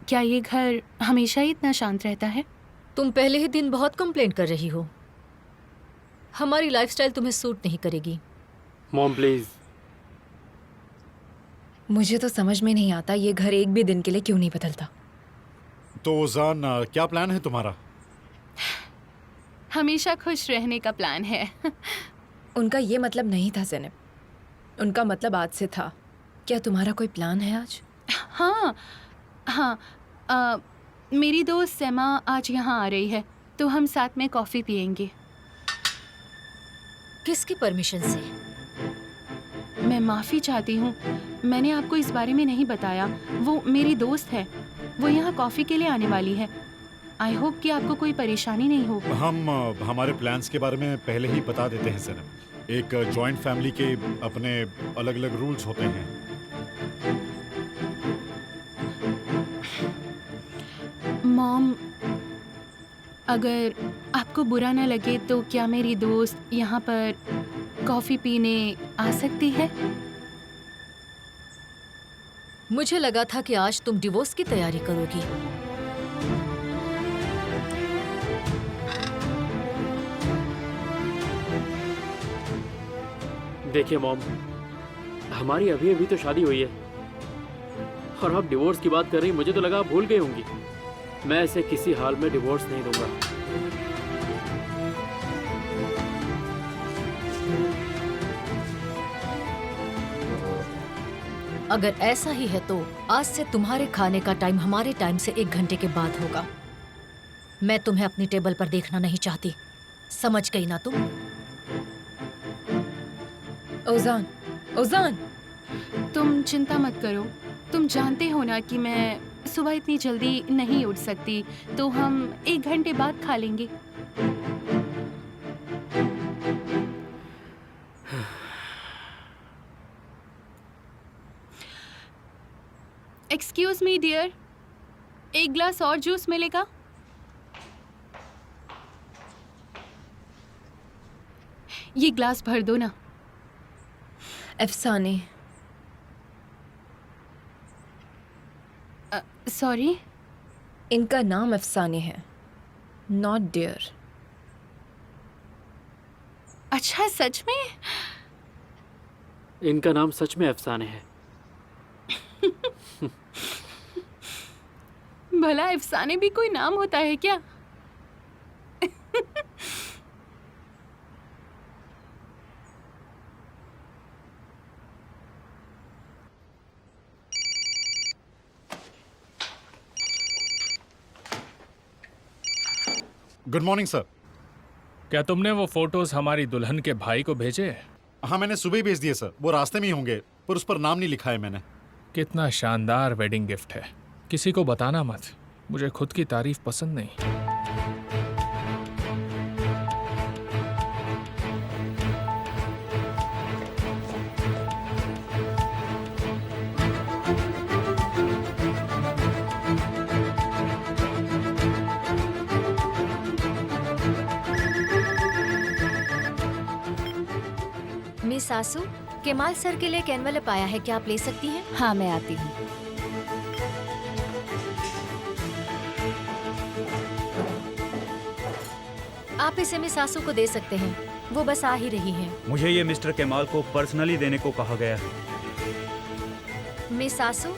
क्या ये घर हमेशा ही इतना शांत रहता है? तुम पहले ही दिन बहुत कंप्लेंट कर रही हो। हमारी लाइफस्टाइल तुम्हें सूट नहीं करेगी। Mom please. मुझे तो समझ में नहीं आता ये घर एक भी दिन के लिए क्यों नहीं बदलता। तो ओजान, क्या प्लान है तुम्हारा? हमेशा खुश रहने का प्लान है। उनका ये मतलब नहीं था ज़ैनब, उनका मतलब आज से था। क्या तुम्हारा कोई प्लान है आज? हाँ हाँ, मेरी दोस्त सैमा आज यहाँ आ रही है, तो हम साथ में कॉफ़ी पियेंगे। किसकी परमिशन से? मैं माफ़ी चाहती हूँ, मैंने आपको इस बारे में नहीं बताया। वो मेरी दोस्त है, वो यहाँ कॉफ़ी के लिए आने वाली है। आई होप कि आपको कोई परेशानी नहीं हो। हम हमारे प्लान्स के बारे में पहले ही बता देते हैं ज़ैनब। एक जॉइंट फैमिली के अपने अलग अलग रूल्स होते हैं। मॉम, अगर आपको बुरा ना लगे तो क्या मेरी दोस्त यहाँ पर कॉफ़ी पीने आ सकती है? मुझे लगा था कि आज तुम डिवोर्स की तैयारी करोगी। देखिए मॉम, हमारी अभी अभी तो शादी हुई है और आप डिवोर्स की बात कर रही। मुझे तो लगा आप भूल गई होंगी। मैं इसे किसी हाल में डिवोर्स नहीं दूंगा। अगर ऐसा ही है तो आज से तुम्हारे खाने का टाइम हमारे टाइम से 1 घंटे के बाद होगा। मैं तुम्हें अपनी टेबल पर देखना नहीं चाहती, समझ गई ना तुम? ओजान, ओजान, तुम चिंता मत करो। तुम जानते हो ना कि मैं सुबह इतनी जल्दी नहीं उठ सकती, तो हम 1 घंटे बाद खा लेंगे। एक्सक्यूज मी डियर, 1 ग्लास और जूस मिलेगा? ये ग्लास भर दो ना। अफसाने। सॉरी? इनका नाम अफसाने है, नॉट डियर। अच्छा, सच में? इनका नाम सच में अफसाने है। भला अफसाने भी कोई नाम होता है क्या? Good morning sir. क्या तुमने वो फोटोज हमारी दुल्हन के भाई को भेजे? हाँ, मैंने सुबह ही भेज दिए सर। वो रास्ते में ही होंगे, पर उस पर नाम नहीं लिखा है मैंने। कितना शानदार वेडिंग गिफ्ट है। किसी को बताना मत, मुझे खुद की तारीफ पसंद नहीं। मिस सासू, केमाल सर के लिए एक एनवेलप आया है, क्या आप ले सकती हैं? हाँ, मैं आती हूँ। आप इसे मिस सासू को दे सकते हैं, वो बस आ ही रही हैं। मुझे ये मिस्टर केमाल को पर्सनली देने को कहा गया है। मिस सासू,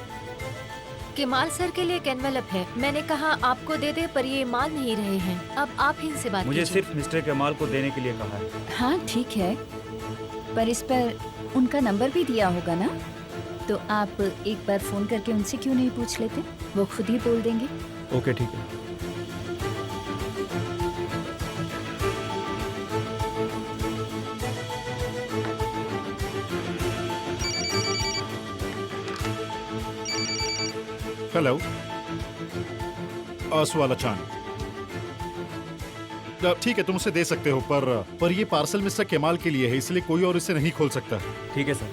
केमाल सर के लिए एक एनवेलप है। मैंने कहा आपको दे दे, पर ये मान नहीं रहे हैं। अब आप ही इनसे बात मुझे कीजिए। सिर्फ मिस्टर केमाल को देने के लिए कहा है। हाँ ठीक है, पर इस पर उनका नंबर भी दिया होगा ना, तो आप एक बार फ़ोन करके उनसे क्यों नहीं पूछ लेते? वो खुद ही बोल देंगे। ओके, ठीक है। हेलो, सुवाला चांद। ठीक है, तुम उसे दे सकते हो, पर ये पार्सल मिस्टर केमाल के लिए है, इसलिए कोई और इसे नहीं खोल सकता। ठीक है सर।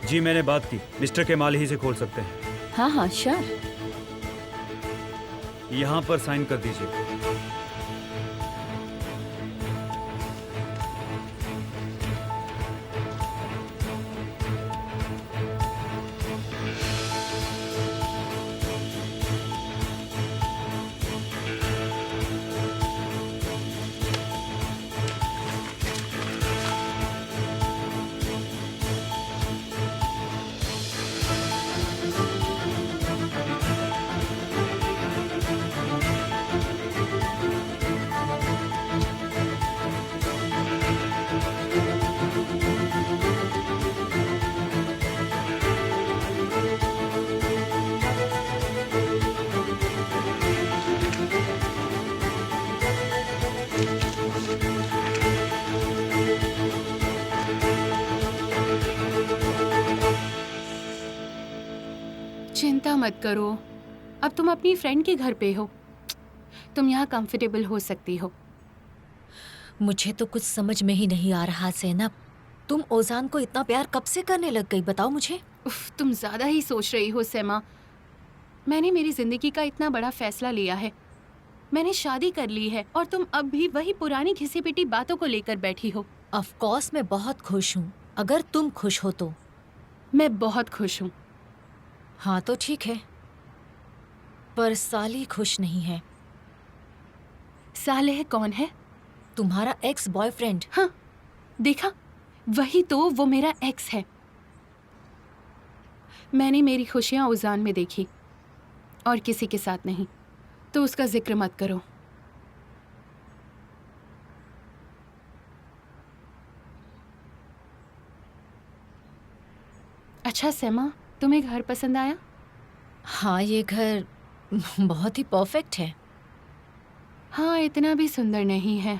जी, मैंने बात की, मिस्टर केमाल ही से खोल सकते हैं। हाँ हाँ श्योर। यहाँ पर साइन कर दीजिए। मत करो। अब तुम अपनी फ्रेंड के घर पे हो, तुम यहाँ कंफर्टेबल हो सकती हो। मुझे तो कुछ समझ में ही नहीं आ रहा ज़ैनब, तुम ओजान को इतना प्यार कब से करने लग गई, बताओ मुझे। उफ, तुम ज्यादा ही सोच रही हो सैमा। मैंने मेरी जिंदगी का इतना बड़ा फैसला लिया है, मैंने शादी कर ली है और तुम अब भी वही पुरानी घिसी पिटी बातों को लेकर बैठी हो। ऑफ कोर्स मैं बहुत खुश हूँ, अगर तुम खुश हो तो। मैं बहुत खुश हूँ। हाँ तो ठीक है, पर साली खुश नहीं है। सालेह कौन है? तुम्हारा एक्स बॉयफ्रेंड। हाँ देखा, वही तो वो मेरा एक्स है। मैंने मेरी खुशियाँ उजान में देखी और किसी के साथ नहीं, तो उसका जिक्र मत करो। अच्छा सैमा, तुम्हें घर पसंद आया? हाँ ये घर बहुत ही परफेक्ट है। हाँ इतना भी सुंदर नहीं है,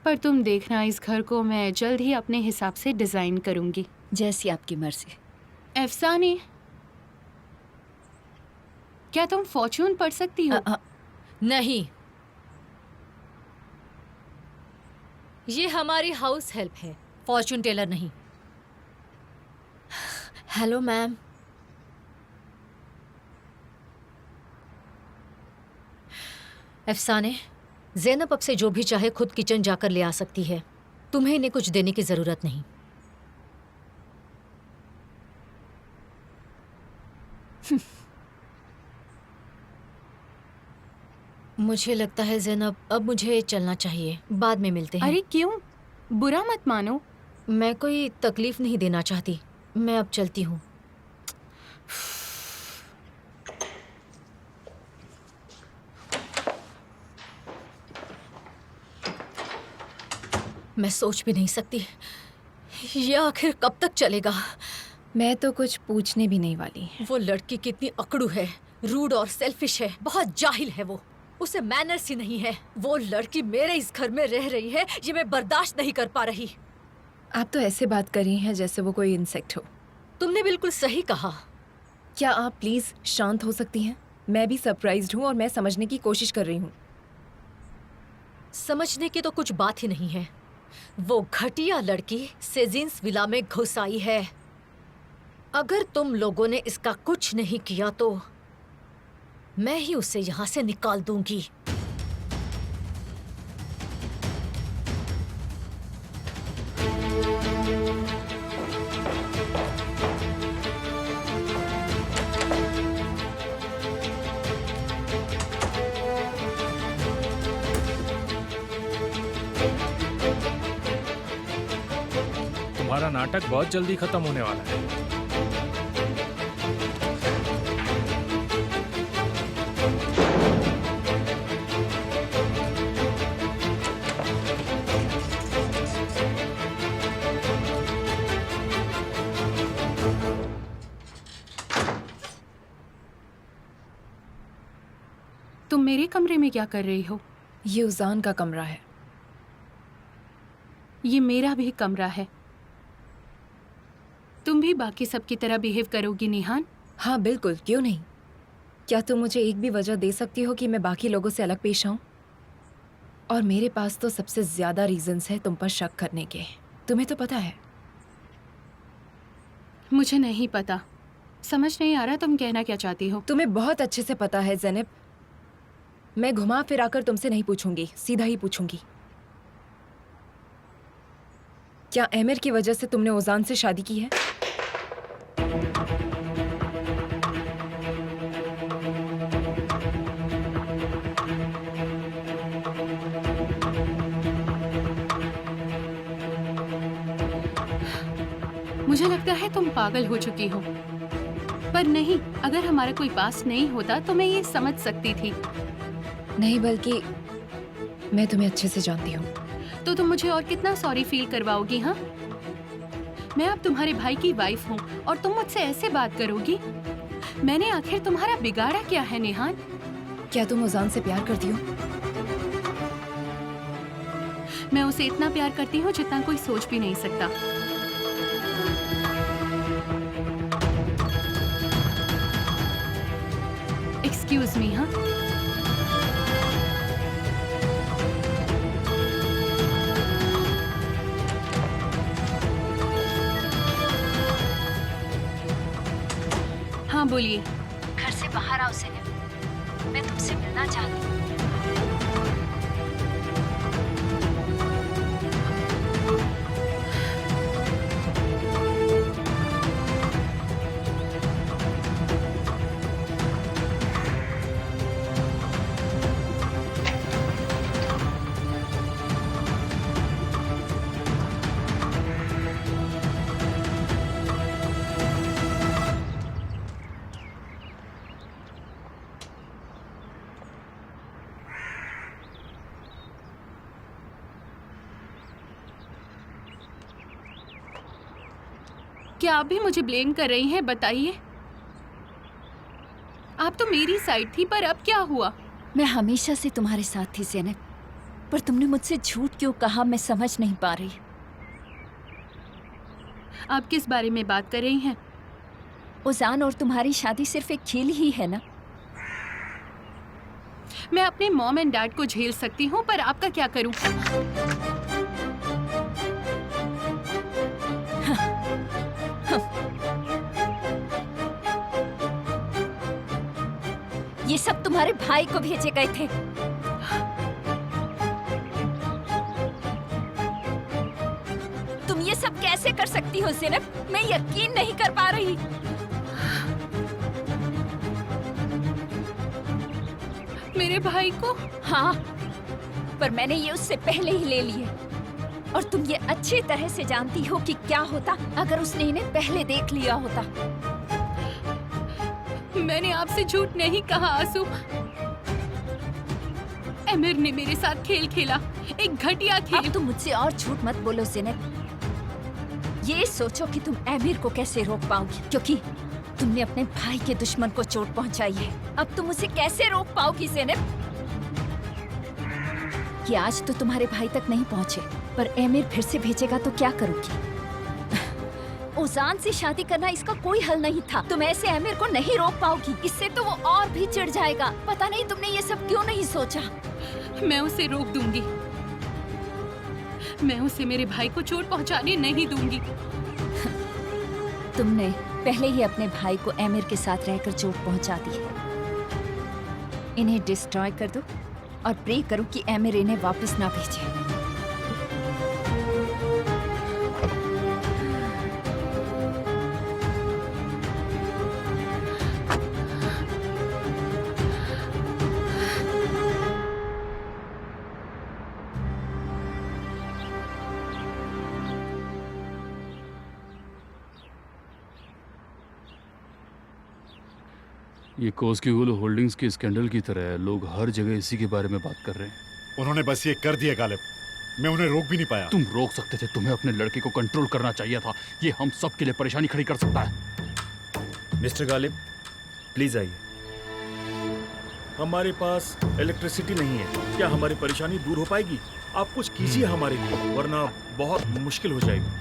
पर तुम देखना इस घर को मैं जल्द ही अपने हिसाब से डिजाइन करूंगी। जैसी आपकी मर्जी। अफसाने, क्या तुम फॉर्च्यून पढ़ सकती हो? नहीं, ये हमारी हाउस हेल्प है, फॉर्चून टेलर नहीं। Hello ma'am. अफसाने, ज़ैनब अब से जो भी चाहे खुद किचन जाकर ले आ सकती है, तुम्हें इन्हें कुछ देने की जरूरत नहीं। मुझे लगता है ज़ैनब अब मुझे चलना चाहिए, बाद में मिलते हैं। अरे क्यों? बुरा मत मानो। मैं कोई तकलीफ नहीं देना चाहती, मैं अब चलती हूँ। मैं सोच भी नहीं सकती ये आखिर कब तक चलेगा। मैं तो कुछ पूछने भी नहीं वाली। वो लड़की कितनी अकड़ू है, रूड और सेल्फिश है, बहुत जाहिल है वो, उसे मैनर्स ही नहीं है। वो लड़की मेरे इस घर में रह रही है, ये मैं बर्दाश्त नहीं कर पा रही। आप तो ऐसे बात कर रही हैं जैसे वो कोई इंसेक्ट हो। तुमने बिल्कुल सही कहा। क्या आप प्लीज शांत हो सकती हैं? मैं भी सरप्राइज्ड हूँ और मैं समझने की कोशिश कर रही हूँ। समझने की तो कुछ बात ही नहीं है। वो घटिया लड़की सेजिन्स विला में घुस आई है। अगर तुम लोगों ने इसका कुछ नहीं किया तो मैं ही उसे यहाँ से निकाल दूंगी। तुम्हारा नाटक बहुत जल्दी खत्म होने वाला है। तुम मेरे कमरे में क्या कर रही हो? ये उजान का कमरा है। ये मेरा भी कमरा है। तुम भी बाकी सबकी तरह बिहेव करोगी निहान? हाँ बिल्कुल, क्यों नहीं। क्या तुम मुझे एक भी वजह दे सकती हो कि मैं बाकी लोगों से अलग पेश आऊं? और मेरे पास तो सबसे ज्यादा रीजंस है तुम पर शक करने के। तुम्हें तो पता है। मुझे नहीं पता, समझ नहीं आ रहा तुम कहना क्या चाहती हो। तुम्हें बहुत अच्छे से पता है ज़ैनब। मैं घुमा फिराकर तुमसे नहीं पूछूंगी, सीधा ही पूछूंगी। क्या एमिर की वजह से तुमने ओजान से शादी की है? मुझे लगता है तुम पागल हो चुकी हो। पर नहीं, अगर हमारा कोई पास नहीं होता तो मैं ये समझ सकती थी। नहीं, बल्कि मैं तुम्हें अच्छे से जानती हूँ। तो तुम मुझे और कितना सॉरी फील करवाओगी? हाँ, मैं अब तुम्हारे भाई की वाइफ हूँ और तुम मुझसे ऐसे बात करोगी? मैंने आखिर तुम्हारा बिगाड़ा क्या है निहान? क्या तुम ओजान से प्यार करती हो? मैं उसे इतना प्यार करती हूँ जितना कोई सोच भी नहीं सकता। Excuse me. हाँ, हाँ बोलिए। घर से बाहर आओ सेनेब, मैं तुमसे मिलना चाहती हूँ। क्या आप भी मुझे ब्लेम कर रही हैं? बताइए। आप तो मेरी साइड थी, पर अब क्या हुआ? मैं हमेशा से तुम्हारे साथ थी सेनेब, पर तुमने मुझसे झूठ क्यों कहा मैं समझ नहीं पा रही। आप किस बारे में बात कर रही हैं? उजान और तुम्हारी शादी सिर्फ एक खेल ही है ना? मैं अपने मॉम एंड डैड को झेल सकती हूँ, पर आपका क्या करूँ? ये सब तुम्हारे भाई को भेजे गए थे। तुम ये सब कैसे कर सकती हो ज़ैनब? मैं यकीन नहीं कर पा रही। मेरे भाई को? हाँ, पर मैंने ये उससे पहले ही ले लिए। और तुम ये अच्छी तरह से जानती हो कि क्या होता अगर उसने इन्हें पहले देख लिया होता। मैंने आपसे झूठ नहीं कहा आंसू। एमिर ने मेरे साथ खेल खेला, एक घटिया खेल। अब तुम मुझसे और झूठ मत बोलो ज़ैनब। ये सोचो कि तुम एमिर को कैसे रोक पाओगी, क्योंकि तुमने अपने भाई के दुश्मन को चोट पहुंचाई है। अब तुम उसे कैसे रोक पाओगी ज़ैनब? कि आज तो तुम्हारे भाई तक नहीं पहुंचे, पर एमिर फिर से भेजेगा तो क्या करोगी? उजान से शादी करना इसका कोई हल नहीं था। तुम ऐसे एमिर को नहीं रोक पाओगी, इससे तो वो और भी चिढ़ जाएगा। पता नहीं तुमने ये सब क्यों नहीं सोचा। मैं उसे रोक दूंगी। मैं उसे मेरे भाई को चोट पहुंचाने नहीं दूंगी। तुमने पहले ही अपने भाई को एमिर के साथ रहकर चोट पहुंचा दी है। इन्हें डिस्ट्रॉय कर दो और प्रे करो कि एमिर इन्हें वापस ना भेजे। ये कोस्कीगुलू होल्डिंग्स के स्कैंडल की तरह है। लोग हर जगह इसी के बारे में बात कर रहे हैं। उन्होंने बस ये कर दिया गालिब, मैं उन्हें रोक भी नहीं पाया। तुम रोक सकते थे, तुम्हें अपने लड़के को कंट्रोल करना चाहिए था। ये हम सब के लिए परेशानी खड़ी कर सकता है। मिस्टर गालिब, प्लीज आइए। हमारे पास इलेक्ट्रिसिटी नहीं है, क्या हमारी परेशानी दूर हो पाएगी? आप कुछ कीजिए हमारे लिए, वरना बहुत मुश्किल हो जाएगी।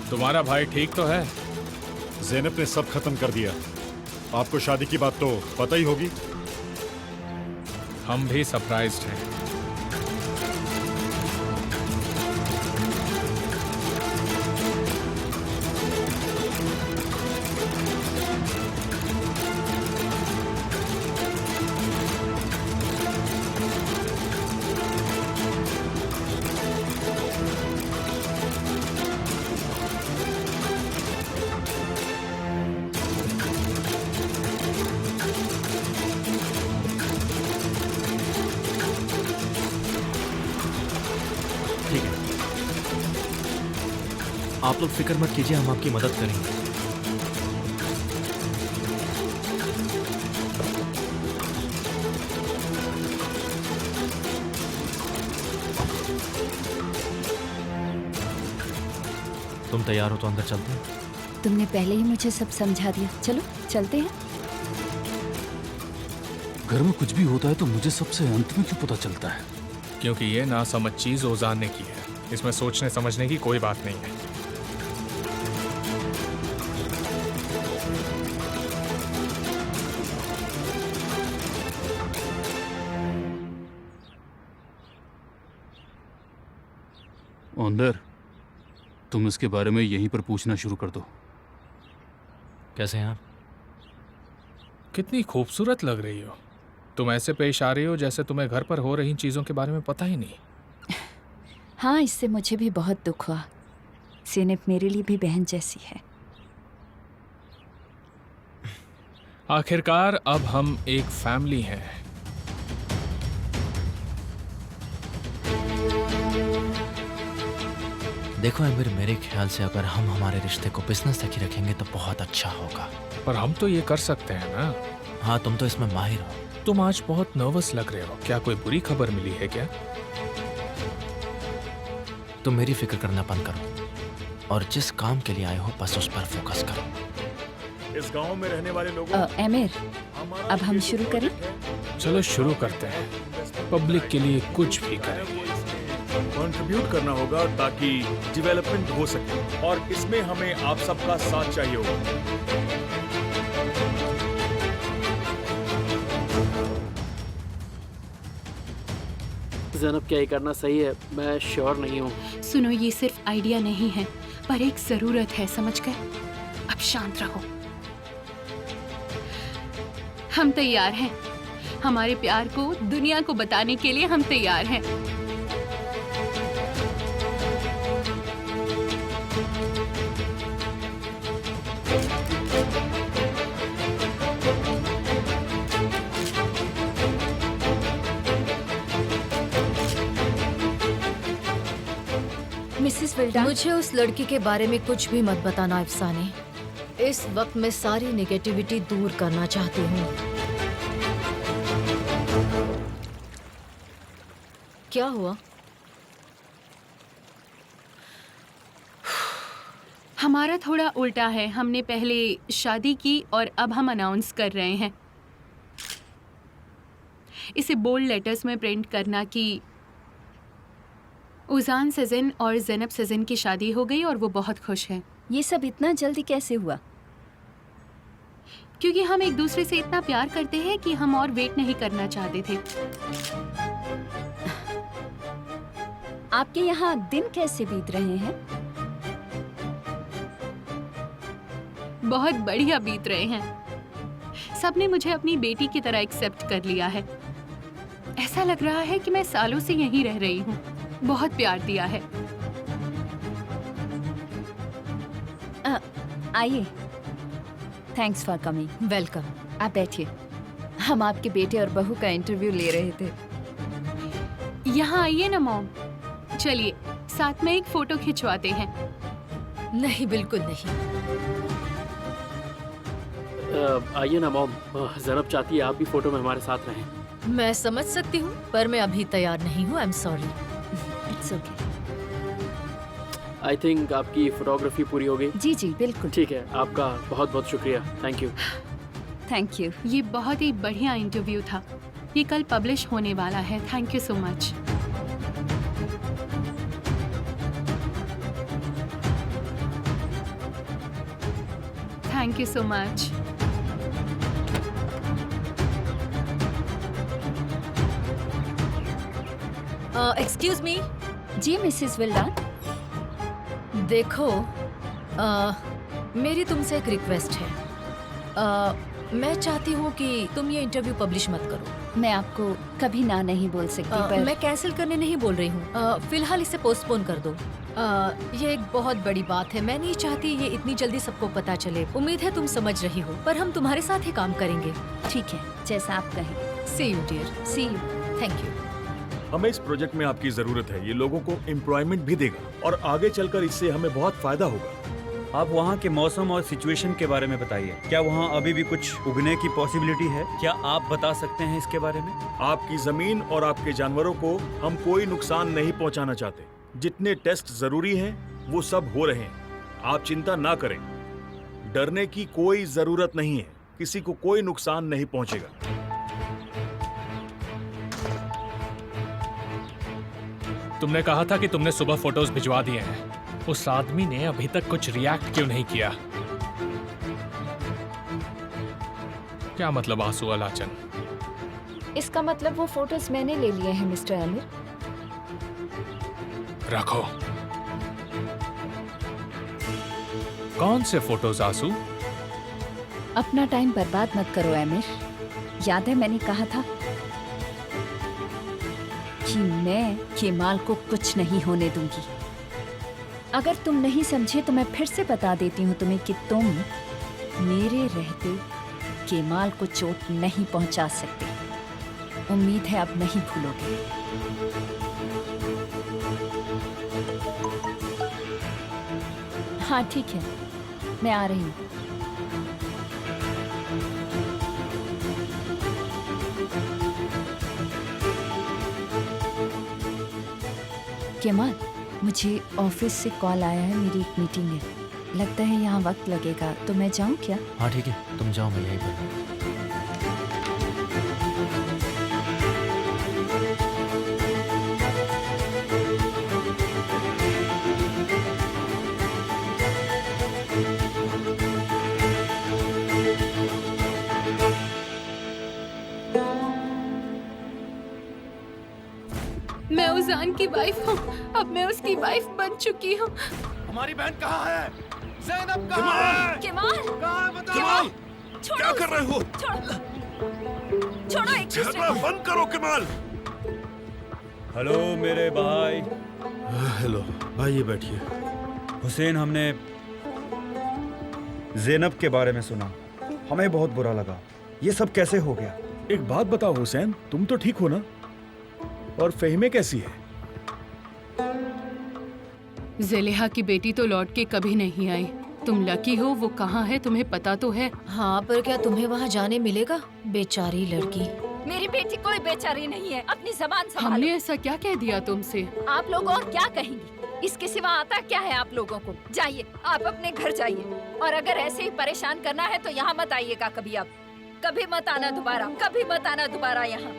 तुम्हारा भाई ठीक तो है? ज़ैनब ने सब खत्म कर दिया। आपको शादी की बात तो पता ही होगी। हम भी सरप्राइज्ड हैं। ठीक है, आप लोग फिक्र मत कीजिए, हम आपकी मदद करेंगे। तुम तैयार हो तो अंदर चलते हैं। तुमने पहले ही मुझे सब समझा दिया। चलो चलते हैं। घर में कुछ भी होता है तो मुझे सबसे अंत में क्यों पता चलता है? क्योंकि ये नासमझ चीज़ ओजान ने की है। इसमें सोचने समझने की कोई बात नहीं है। अंदर, तुम इसके बारे में यहीं पर पूछना शुरू कर दो। कैसे हैं आप? कितनी खूबसूरत लग रही हो। तुम ऐसे पेश आ रही हो जैसे तुम्हें घर पर हो रही चीज़ों के बारे में पता ही नहीं। हाँ, इससे मुझे भी बहुत दुख हुआ। ज़ेनब मेरे लिए भी बहन जैसी है। आखिरकार अब हम एक फैमिली हैं। देखो अमीर, मेरे ख्याल से अगर हम हमारे रिश्ते को बिजनेस तक ही रखेंगे तो बहुत अच्छा होगा। पर हम तो ये कर सकते हैं ना। हाँ, तुम तो इसमें माहिर हो। तुम आज बहुत नर्वस लग रहे हो। क्या कोई बुरी खबर मिली है क्या? तुम मेरी फिक्र करना बंद करो और जिस काम के लिए आए हो बस उस पर फोकस करो। इस गांव में रहने वाले लोगों एमिर, अब हम शुरू करें? चलो शुरू करते हैं। पब्लिक के लिए कुछ भी करेंगे। कंट्रीब्यूट करना होगा ताकि डेवलपमेंट हो सके और इसमें हमें आप सबका साथ चाहिए होगा। ज़ैनब, क्या ये करना सही है? मैं श्योर नहीं हूँ। सुनो, ये सिर्फ आइडिया नहीं है पर एक जरूरत है, समझ गए? अब शांत रहो। हम तैयार हैं। हमारे प्यार को दुनिया को बताने के लिए हम तैयार हैं। मिसेस विल्डा, मुझे उस लड़की के बारे में कुछ भी मत बताना अफसाने। इस वक्त मैं सारी नेगेटिविटी दूर करना चाहती हूँ। क्या हुआ? हमारा थोड़ा उल्टा है। हमने पहले शादी की और अब हम अनाउंस कर रहे हैं। इसे बोल्ड लेटर्स में प्रिंट करना कि उजान सेज़न और ज़ैनब सेज़न की शादी हो गई और वो बहुत खुश हैं। ये सब इतना जल्दी कैसे हुआ? क्योंकि हम एक दूसरे से इतना प्यार करते हैं कि हम और वेट नहीं करना चाहते थे। आपके यहाँ दिन कैसे बीत रहे हैं? बहुत बढ़िया बीत रहे हैं। सबने मुझे अपनी बेटी की तरह एक्सेप्ट कर लिया है। ऐसा लग रहा है कि मैं सालों से यहीं रह रही हूँ। बहुत प्यार दिया है। आइए। Thanks for coming. वेलकम। आप बैठिए। हम आपके बेटे और बहू का इंटरव्यू ले रहे थे। यहाँ आइए ना मॉम। चलिए साथ में एक फोटो खिंचवाते हैं। नहीं, बिल्कुल नहीं। आइए ना मॉम। ज़ैनब चाहती है आप भी फोटो में हमारे साथ रहें। मैं समझ सकती हूँ पर मैं अभी तैयार नहीं हूँ। I am sorry. It's okay. I think आपकी फोटोग्राफी पूरी हो गई। जी जी बिल्कुल। ठीक है, आपका बहुत बहुत शुक्रिया। Thank you. Thank you. ये बहुत ही बढ़िया इंटरव्यू था। ये कल पब्लिश होने वाला है। Thank you so much. Thank you so much. Excuse me. जी मिसेस विल्डा। देखो, मेरी तुमसे एक रिक्वेस्ट है। मैं चाहती हूँ कि तुम ये इंटरव्यू पब्लिश मत करो। मैं आपको कभी ना नहीं बोल सकती पर मैं कैंसिल करने नहीं बोल रही हूँ। फिलहाल इसे पोस्टपोन कर दो। ये एक बहुत बड़ी बात है। मैं नहीं चाहती ये इतनी जल्दी सबको पता चले। उम्मीद है तुम समझ रही हो, पर हम तुम्हारे साथ ही काम करेंगे। ठीक है, जैसा आप कहें। See you dear. See you. Thank you. हमें इस प्रोजेक्ट में आपकी जरूरत है। ये लोगों को एम्प्लॉयमेंट भी देगा और आगे चलकर इससे हमें बहुत फायदा होगा। आप वहाँ के मौसम और सिचुएशन के बारे में बताइए। क्या वहाँ अभी भी कुछ उगने की पॉसिबिलिटी है? क्या आप बता सकते हैं इसके बारे में? आपकी जमीन और आपके जानवरों को हम कोई नुकसान नहीं पहुंचाना चाहते। जितने टेस्ट जरूरी हैं वो सब हो रहे हैं। आप चिंता ना करें, डरने की कोई जरूरत नहीं है, किसी को कोई नुकसान नहीं पहुंचेगा। तुमने कहा था कि तुमने सुबह फोटोज भिजवा दिए हैं। उस आदमी ने अभी तक कुछ रिएक्ट क्यों नहीं किया? क्या मतलब आंसू अलाचन? इसका मतलब वो फोटोज मैंने ले लिए हैं मिस्टर आमिर। रखो। कौन से फोटोज आंसू? अपना टाइम बर्बाद मत करो आमिर। याद है मैंने कहा था कि मैं केमाल को कुछ नहीं होने दूंगी। अगर तुम नहीं समझे तो मैं फिर से बता देती हूँ तुम्हें कि तुम मेरे रहते केमाल को चोट नहीं पहुंचा सकते। उम्मीद है अब नहीं भूलोगे। हाँ ठीक है, मैं आ रही हूँ। केमाल, मुझे ऑफिस से कॉल आया है, मेरी एक मीटिंग है। लगता है यहाँ वक्त लगेगा, तो मैं जाऊँ क्या? हाँ ठीक है, तुम जाओ, मैं यहीं पर हूँ। मैं उजान की वाइफ हूँ, अब मैं उसकी वाइफ बन चुकी हूँ। हमारी बहन कहाँ है? ज़ैनब कहाँ है? केमाल! कहाँ है बताओ? केमाल! छोड़ो क्या कर रहे हो? छोड़ो एक दूसरे झगड़ा को। बंद करो केमाल। हेलो मेरे भाई। हेलो, आइए बैठिए। हुसैन, हमने ज़ैनब के बारे में सुना, हमें बहुत बुरा लगा। ये सब कैसे हो गया? एक बात बताओ हुसैन, तुम तो ठीक हो ना? और फहीमे कैसी है? ज़लेहा की बेटी तो लौट के कभी नहीं आई। तुम लकी हो, वो कहाँ है तुम्हें पता तो है। हाँ, पर क्या तुम्हें वहाँ जाने मिलेगा? बेचारी लड़की। मेरी बेटी कोई बेचारी नहीं है, अपनी जबान संभालो। हमने ऐसा क्या कह दिया तुमसे? आप लोग और क्या कहेंगी? इसके सिवा आता क्या है आप लोगों को? जाइए, आप अपने घर जाइए। और अगर ऐसे ही परेशान करना है तो यहाँ मत आइएगा कभी। आप कभी मत आना दोबारा, कभी मत आना दोबारा यहाँ।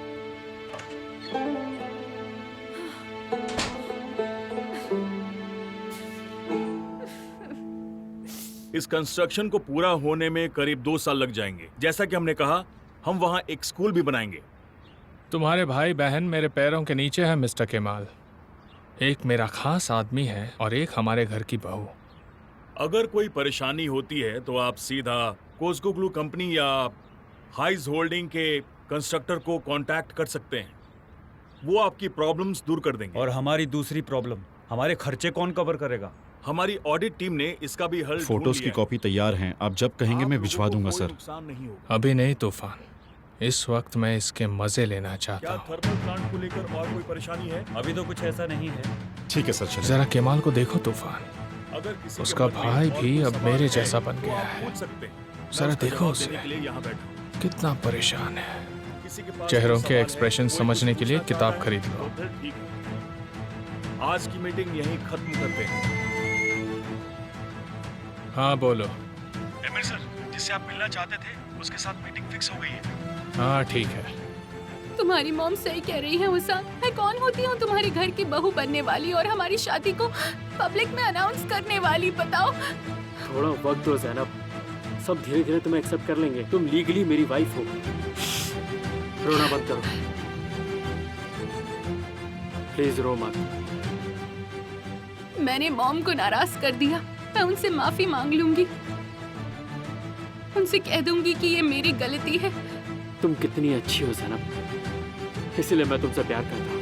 इस कंस्ट्रक्शन को पूरा होने में करीब 2 साल लग जाएंगे। जैसा कि हमने कहा, हम वहाँ एक स्कूल भी बनाएंगे। तुम्हारे भाई बहन मेरे पैरों के नीचे है मिस्टर केमाल। एक मेरा खास आदमी है और एक हमारे घर की बहू। अगर कोई परेशानी होती है तो आप सीधा कोस्को कंपनी या हाइज होल्डिंग के कंस्ट्रक्टर को कांटेक्ट कर सकते हैं। वो आपकी प्रॉब्लम्स दूर कर देंगे। और हमारी दूसरी प्रॉब्लम, हमारे खर्चे कौन कवर करेगा? हमारी ऑडिट टीम ने इसका भी हल ढूंढ फोटोज की लिया है। कॉपी तैयार हैं, आप जब कहेंगे मैं भिजवा दूंगा सर। नुकसान नहीं होगा। अभी नहीं तूफान, इस वक्त मैं इसके मजे लेना चाहता क्या हूँ। थर्मल प्लांट को लेकर और कोई परेशानी है? अभी तो कुछ ऐसा नहीं है। ठीक है सर, चलिए। जरा केमाल को देखो तूफान, अगर किसी के उसका मन में भाई और भी कोई अब सवाल मेरे है, जैसा बन तो गया आप है। पूछ सकते हैं। जरा मैं उसका देखो जवाब उसे। देने के लिए यहाँ बैठा हूँ। कितना परेशान है। किसी के पास चेहरों कोई के सवाल है, एक्सप्रेशन कोई समझने कुछ के लिए पूछना किताब चाह रहा है, खरीद लो। तो फिर ठीक है। आज की मीटिंग यहीं खत्म करते हैं। हाँ बोलो। एमिर सर, जिससे आप मिलना चाहते थे उसके साथ मीटिंग फिक्स हो गई है। हाँ ठीक है। तुम्हारी मॉम सही कह रही है उषा। मैं कौन होती हूँ तुम्हारे घर की बहू बनने वाली और हमारी शादी को पब्लिक में अनाउंस करने वाली? बताओ। थोड़ा वक्त दो ज़ैनब, सब धीरे धीरे तुम्हें एक्सेप्ट कर लेंगे। तुम लीगली मेरी वाइफ हो। रोना बंद करो, प्लीज रो मत। मैंने मॉम को नाराज कर दिया, मैं उनसे माफी मांग लूंगी। उनसे कह दूंगी कि ये मेरी गलती है। तुम कितनी अच्छी हो ज़ैनब, इसलिए मैं तुमसे प्यार करता हूँ।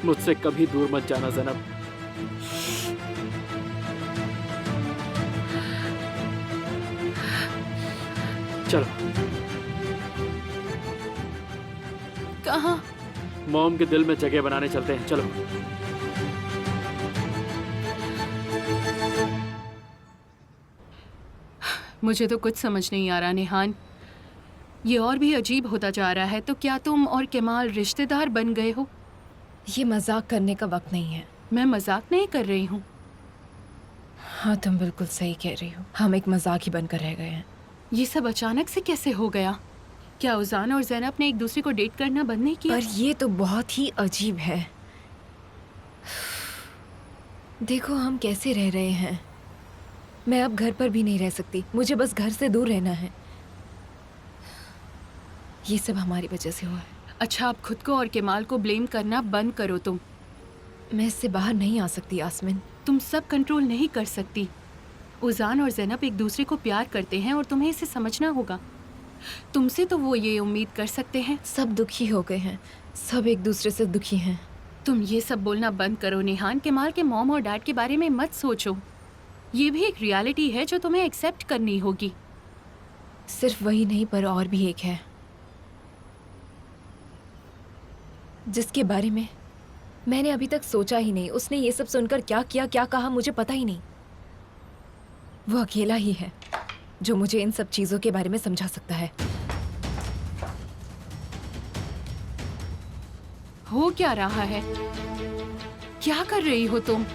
मुझसे कभी दूर मत जाना ज़ैनब। चलो। कहाँ? मॉम के दिल में जगह बनाने चलते हैं, चलो। मुझे तो कुछ समझ नहीं आ रहा नेहान। ये और भी अजीब होता जा रहा है। तो क्या तुम और केमाल रिश्तेदार बन गए हो? ये मजाक करने का वक्त नहीं है। मैं मजाक नहीं कर रही हूँ। हाँ, तुम बिल्कुल सही कह रही हो। हम एक मजाक ही बनकर रह गए हैं। ये सब अचानक से कैसे हो गया? क्या उजान और ज़ैनब ने एक दूसरे को डेट करना बंद नहीं किया? पर ये तो बहुत ही अजीब है। देखो हम कैसे रह रहे हैं। मैं अब घर पर भी नहीं रह सकती। मुझे बस घर से दूर रहना है। ये सब हमारी वजह से हुआ है। अच्छा, आप खुद को और केमाल को ब्लेम करना बंद करो। तुम मैं इससे बाहर नहीं आ सकती यास्मिन। तुम सब कंट्रोल नहीं कर सकती। उजान और ज़ैनब एक दूसरे को प्यार करते हैं और तुम्हें इसे समझना होगा। तुमसे तो वो ये उम्मीद कर सकते हैं। सब दुखी हो गए हैं। सब एक दूसरे से दुखी हैं। तुम ये सब बोलना बंद करो निहान। केमाल के मॉम और डैड के बारे में मत सोचो। ये भी एक रियलिटी है जो तुम्हें एक्सेप्ट करनी होगी। सिर्फ वही नहीं, पर और भी एक है जिसके बारे में मैंने अभी तक सोचा ही नहीं। उसने ये सब सुनकर क्या किया, क्या कहा, मुझे पता ही नहीं। वो अकेला ही है जो मुझे इन सब चीजों के बारे में समझा सकता है। हो क्या रहा है? क्या कर रही हो तुम?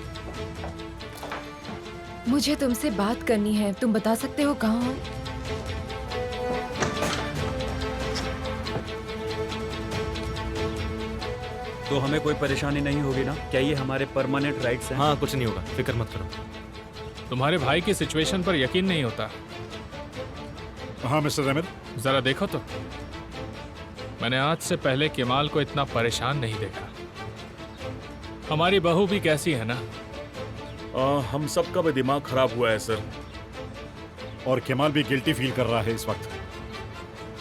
मुझे तुमसे बात करनी है। तुम बता सकते हो कहाँ हो? तो हमें कोई परेशानी नहीं होगी ना? क्या ये हमारे परमानेंट राइट्स हैं? हाँ, कुछ नहीं होगा, फिक्र मत करो। तुम्हारे भाई की सिचुएशन पर यकीन नहीं होता। हाँ मिस्टर अमीर। जरा देखो तो। मैंने आज से पहले केमाल को इतना परेशान नहीं देखा। हमारी बहू भी कैसी है ना? हम सबका भी दिमाग खराब हुआ है सर। और केमाल भी गिल्टी फील कर रहा है इस वक्त।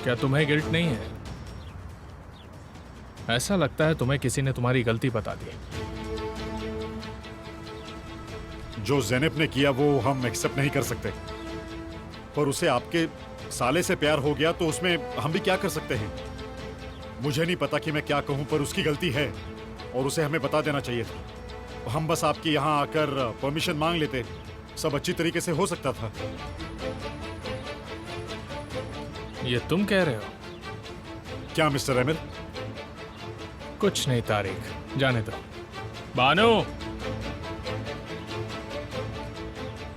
क्या तुम्हें गिल्ट नहीं है? ऐसा लगता है तुम्हें किसी ने तुम्हारी गलती बता दी। जो ज़ैनब ने किया वो हम एक्सेप्ट नहीं कर सकते, पर उसे आपके साले से प्यार हो गया तो उसमें हम भी क्या कर सकते हैं। मुझे नहीं पता कि मैं क्या कहूं, पर उसकी गलती है और उसे हमें बता देना चाहिए था। हम बस आपके यहाँ आकर परमिशन मांग लेते, सब अच्छी तरीके से हो सकता था। ये तुम कह रहे हो? क्या मिस्टर अमीर? कुछ नहीं तारिक, जाने दो। बानो,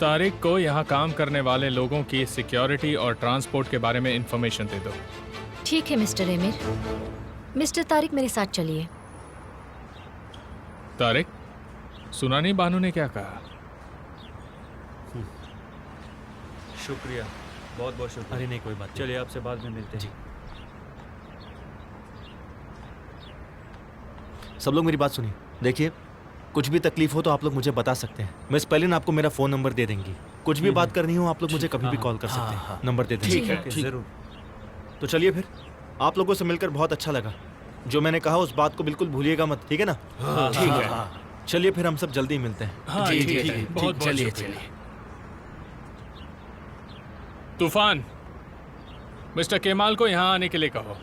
तारिक को यहाँ काम करने वाले लोगों की सिक्योरिटी और ट्रांसपोर्ट के बारे में इंफॉर्मेशन दे दो। ठीक है मिस्टर एमिर। मिस्टर तारिक मेरे साथ चलिए। तारिक, सुना नहीं बानो ने क्या कहा? शुक्रिया, बहुत बहुत शुक्रिया। अरे नहीं, कोई बात। चलिए आपसे बाद में मिलते हैं। सब लोग मेरी बात सुनिए। देखिए, कुछ भी तकलीफ हो तो आप लोग मुझे बता सकते हैं। मिस पेलिन आपको मेरा फोन नंबर दे देंगी। कुछ भी बात करनी हो आप लोग मुझे कभी भी कॉल कर सकते हैं। नंबर दे देंगे। ठीक है, जरूर। तो चलिए फिर, आप लोगों से मिलकर बहुत अच्छा लगा। जो मैंने कहा उस बात को बिल्कुल भूलिएगा मत, ठीक है ना? ठीक है। चलिए फिर हम सब जल्दी मिलते हैं। ठीक है। बहुत चलिए। तूफान, मिस्टर केमाल को यहाँ आने के लिए कहो।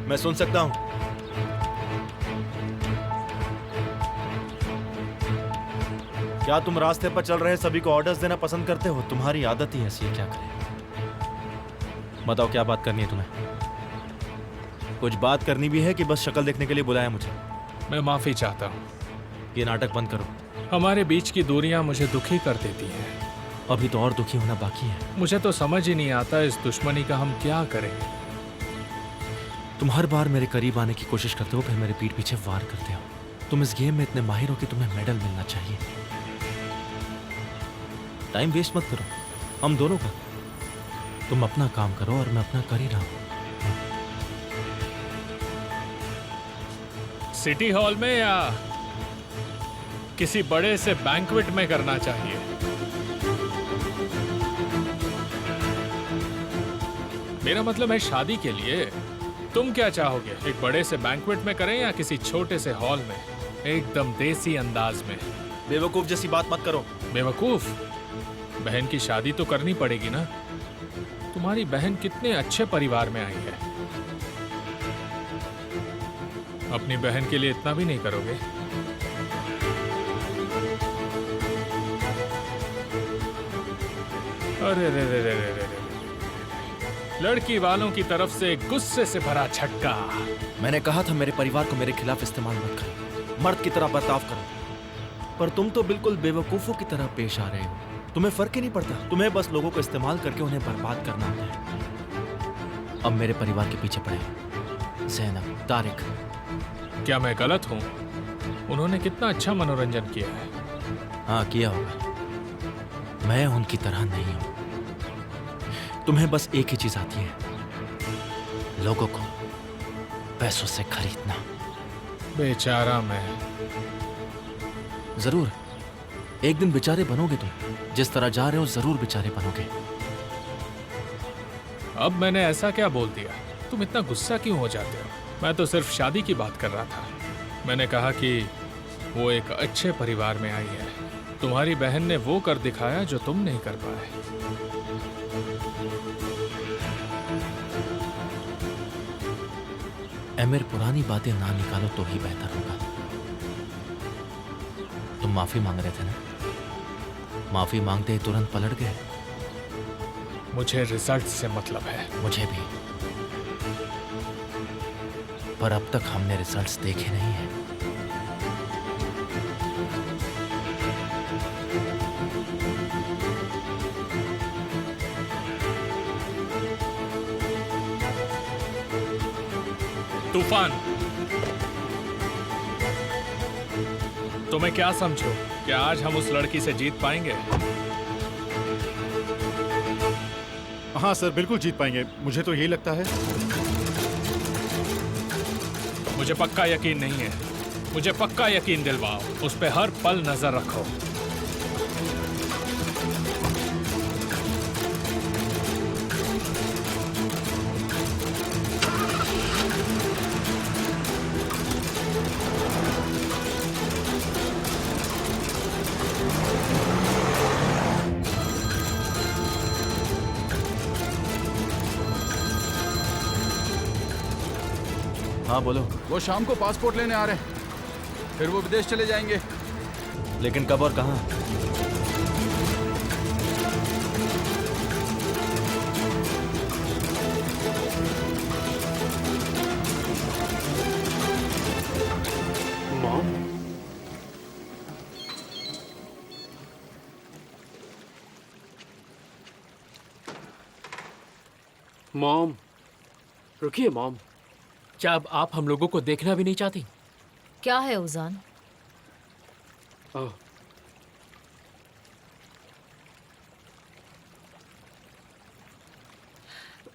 मैं सुन सकता हूँ। क्या तुम रास्ते पर चल रहे सभी को ऑर्डर्स देना पसंद करते हो? तुम्हारी आदत ही ऐसी है, क्या करें। बताओ क्या बात करनी है तुम्हें? कुछ बात करनी भी है कि बस शक्ल देखने के लिए बुलाया मुझे? मैं माफी चाहता हूँ। ये नाटक बंद करो। हमारे बीच की दूरियां मुझे दुखी कर देती हैं। अभी तो और दुखी होना बाकी है। मुझे तो समझ ही नहीं आता इस दुश्मनी का हम क्या करें। तुम हर बार मेरे करीब आने की कोशिश करते हो, फिर मेरे पीठ पीछे वार करते हो। तुम इस गेम में इतने माहिर हो कि तुम्हें मेडल मिलना चाहिए। टाइम वेस्ट मत करो हम दोनों का। तुम अपना काम करो और मैं अपना कर ही रहा हूं। सिटी हॉल में या किसी बड़े से बैंक्वेट में करना चाहिए? मेरा मतलब है शादी के लिए। तुम क्या चाहोगे? एक बड़े से बैंक्वेट में करें या किसी छोटे से हॉल में, एकदम देसी अंदाज में? बेवकूफ जैसी बात मत करो। बेवकूफ? बहन की शादी तो करनी पड़ेगी ना। तुम्हारी बहन कितने अच्छे परिवार में आई है। अपनी बहन के लिए इतना भी नहीं करोगे? अरे रे रे रे रे रे रे। लड़की वालों की तरफ से गुस्से से भरा झटका। मैंने कहा था मेरे परिवार को मेरे खिलाफ इस्तेमाल मत करो, मर्द की तरह बर्ताव करो, पर तुम तो बिल्कुल बेवकूफों की तरह पेश आ रहे हो। तुम्हें फर्क ही नहीं पड़ता, तुम्हें बस लोगों को इस्तेमाल करके उन्हें बर्बाद करना आता है। अब मेरे परिवार के पीछे पड़े ज़ैनब, तारिक। क्या मैं गलत हूँ? उन्होंने कितना अच्छा मनोरंजन किया है। हाँ किया होगा, मैं उनकी तरह नहीं हूं। तुम्हें बस एक ही चीज आती है, लोगों को पैसों से खरीदना। बेचारा मैं। जरूर एक दिन बेचारे बनोगे तुम, जिस तरह जा रहे हो जरूर बेचारे बनोगे। अब मैंने ऐसा क्या बोल दिया? तुम इतना गुस्सा क्यों हो जाते हो? मैं तो सिर्फ शादी की बात कर रहा था। मैंने कहा कि वो एक अच्छे परिवार में आई है। तुम्हारी बहन ने वो कर दिखाया जो तुम नहीं कर पाए। एमिर, पुरानी बातें ना निकालो तो ही बेहतर होगा। तुम माफी मांग रहे थे ना? माफी मांगते ही तुरंत पलट गए। मुझे रिजल्ट से मतलब है। मुझे भी, पर अब तक हमने रिजल्ट्स देखे नहीं हैं। तूफान, तुम्हें क्या समझो कि आज हम उस लड़की से जीत पाएंगे? हाँ सर, बिल्कुल जीत पाएंगे, मुझे तो यही लगता है। मुझे पक्का यकीन नहीं है। मुझे पक्का यकीन दिलवाओ, उस पे हर पल नजर रखो। हाँ बोलो। वो शाम को पासपोर्ट लेने आ रहे हैं, फिर वो विदेश चले जाएंगे। लेकिन कब और कहाँ? मॉम, मॉम, रुकिए मॉम। क्या अब आप हम लोगों को देखना भी नहीं चाहती? क्या है उजान? ओह,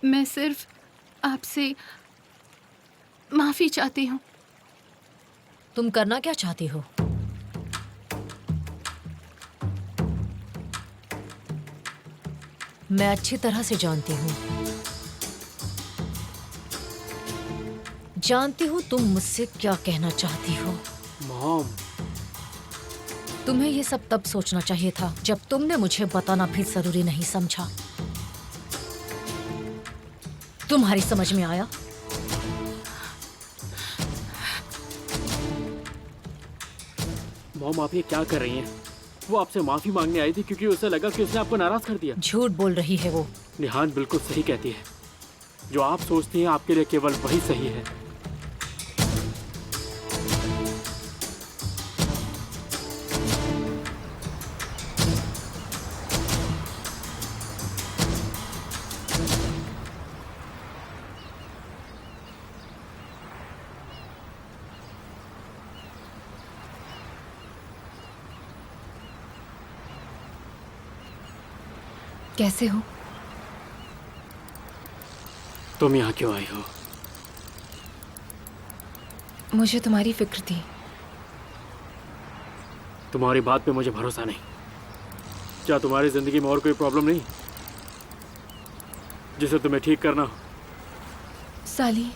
मैं सिर्फ आपसे माफी चाहती हूँ। तुम करना क्या चाहती हो? मैं अच्छी तरह से जानती हूँ। जानती हूँ तुम मुझसे क्या कहना चाहती हो। मॉम, तुम्हें ये सब तब सोचना चाहिए था जब तुमने मुझे बताना भी जरूरी नहीं समझा। तुम्हारी समझ में आया? मॉम, आप ये क्या कर रही हैं? वो आपसे माफी मांगने आई थी क्योंकि उसे लगा कि उसने आपको नाराज कर दिया। झूठ बोल रही है वो। निहान बिल्कुल सही कहती है। जो आप सोचती हैं आपके लिए केवल वही सही है। कैसे हो? तुम यहाँ क्यों आई हो? मुझे तुम्हारी फिक्र थी। तुम्हारी बात पे मुझे भरोसा नहीं। क्या तुम्हारी जिंदगी में और कोई प्रॉब्लम नहीं जिसे तुम्हें ठीक करना हो? साली,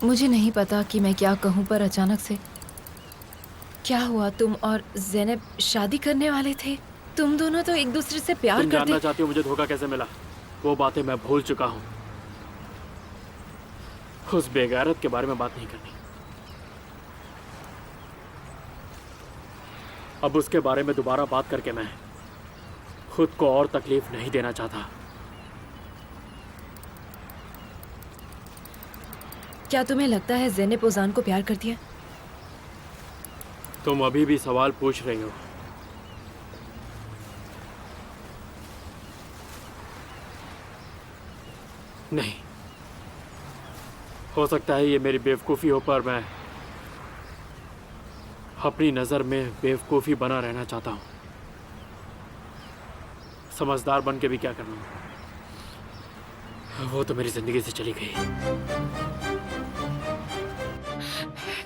मुझे नहीं पता कि मैं क्या कहूँ, पर अचानक से क्या हुआ? तुम और ज़ैनब शादी करने वाले थे। तुम दोनों तो एक दूसरे से प्यार तुम करते। जानना चाहती हो मुझे धोखा कैसे मिला? वो बातें मैं भूल चुका हूँ। उस बेगैरत के बारे में बात नहीं करनी। अब उसके बारे में दोबारा बात करके मैं खुद को और तकलीफ नहीं देना चाहता। क्या तुम्हें लगता है ज़ैनब ओजान को प्यार करती है? तुम अभी भी सवाल पूछ रही हो। नहीं, हो सकता है ये मेरी बेवकूफ़ी हो, पर मैं अपनी नज़र में बेवकूफ़ी बना रहना चाहता हूँ। समझदार बन के भी क्या करना, वो तो मेरी ज़िंदगी से चली गई।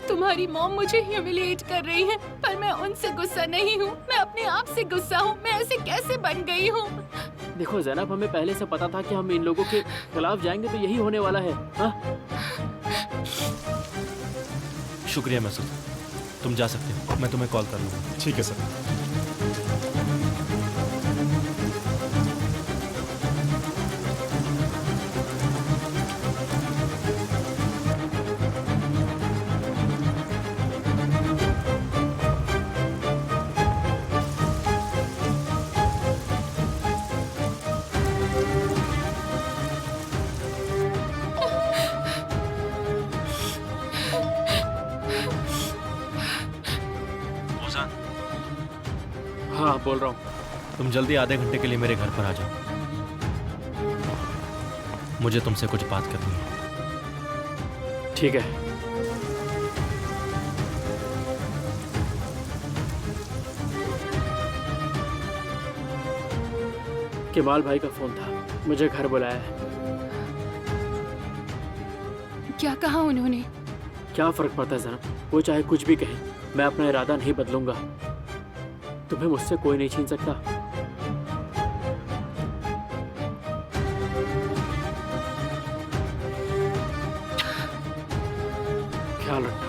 तुम्हारी मॉम मुझे ह्यूमिलिएट कर रही है, पर मैं उनसे गुस्सा नहीं हूँ, मैं अपने आप से गुस्सा हूँ। मैं ऐसे कैसे बन गई हूँ? देखो ज़ैनब, हमें पहले से पता था कि हम इन लोगों के खिलाफ जाएंगे तो यही होने वाला है। हाँ? शुक्रिया मसूद, तुम जा सकते हो, मैं तुम्हें कॉल कर लूँगा। ठीक है सर। ओजान, हाँ, बोल रहा हूँ। तुम जल्दी आधे घंटे के लिए मेरे घर पर आ जाओ, मुझे तुमसे कुछ बात करनी है। ठीक है। केमाल भाई का फोन था, मुझे घर बुलाया है। क्या कहा उन्होंने? क्या फर्क पड़ता है ज़रा, वो चाहे कुछ भी कहे, मैं अपना इरादा नहीं बदलूंगा। तुम्हें मुझसे कोई नहीं छीन सकता। ख्याल रखना।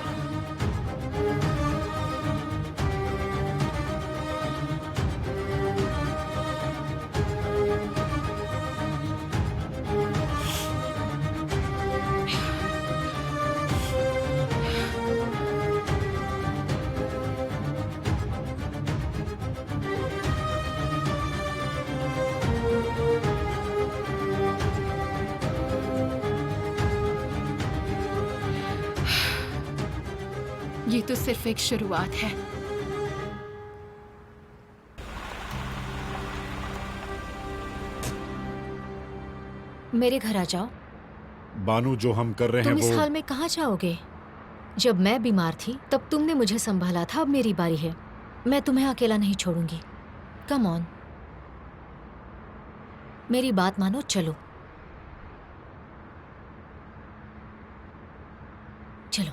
ये तो सिर्फ एक शुरुआत है। मेरे घर आ जाओ। बानू, जो हम कर रहे हैं तुम इस वो हाल में कहाँ जाओगे? जब मैं बीमार थी तब तुमने मुझे संभाला था, अब मेरी बारी है। मैं तुम्हें अकेला नहीं छोड़ूंगी। कम ऑन, मेरी बात मानो, चलो चलो।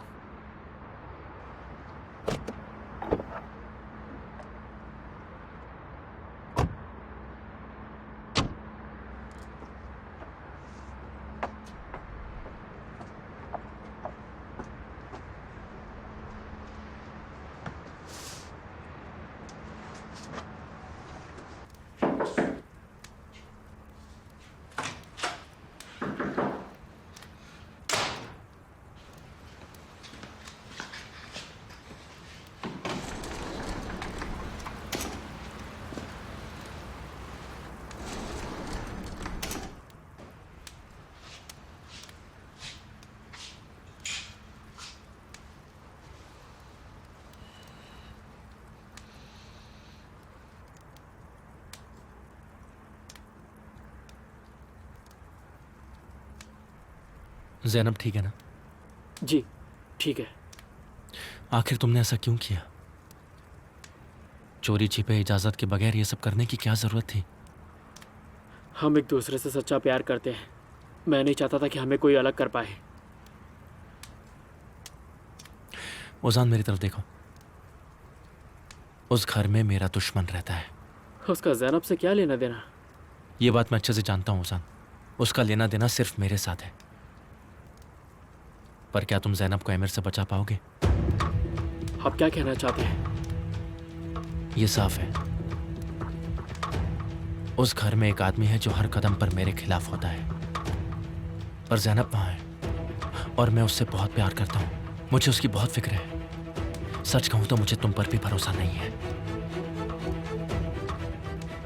ज़ैनब ठीक है ना? जी ठीक है। आखिर तुमने ऐसा क्यों किया? चोरी छिपे इजाजत के बगैर ये सब करने की क्या जरूरत थी? हम एक दूसरे से सच्चा प्यार करते हैं। मैं नहीं चाहता था कि हमें कोई अलग कर पाए। ओजान, मेरी तरफ देखो। उस घर में मेरा दुश्मन रहता है। उसका ज़ैनब से क्या लेना देना? ये बात मैं अच्छे से जानता हूँ ओजान। उसका लेना देना सिर्फ मेरे साथ है। पर क्या तुम ज़ैनब को एमिर से बचा पाओगे? आप क्या कहना चाहते हैं? ये साफ है, उस घर में एक आदमी है जो हर कदम पर मेरे खिलाफ होता है। पर ज़ैनब वहां है और मैं उससे बहुत प्यार करता हूँ। मुझे उसकी बहुत फिक्र है। सच कहूं तो मुझे तुम पर भी भरोसा नहीं है।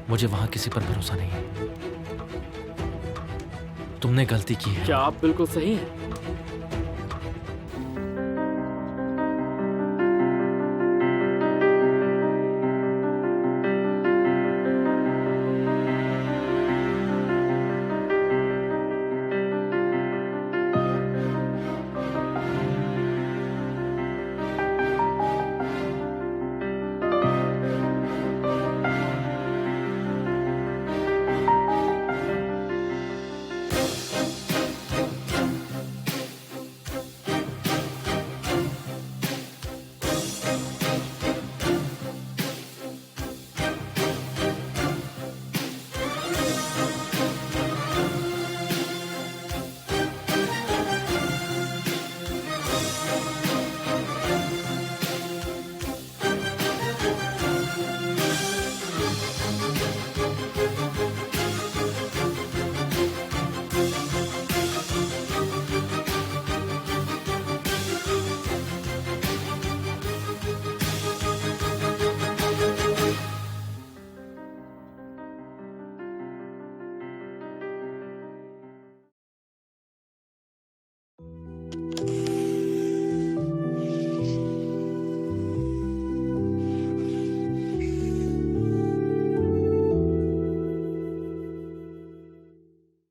मुझे वहां किसी पर भरोसा नहीं है। तुमने गलती की है। क्या आप बिल्कुल सही हैं?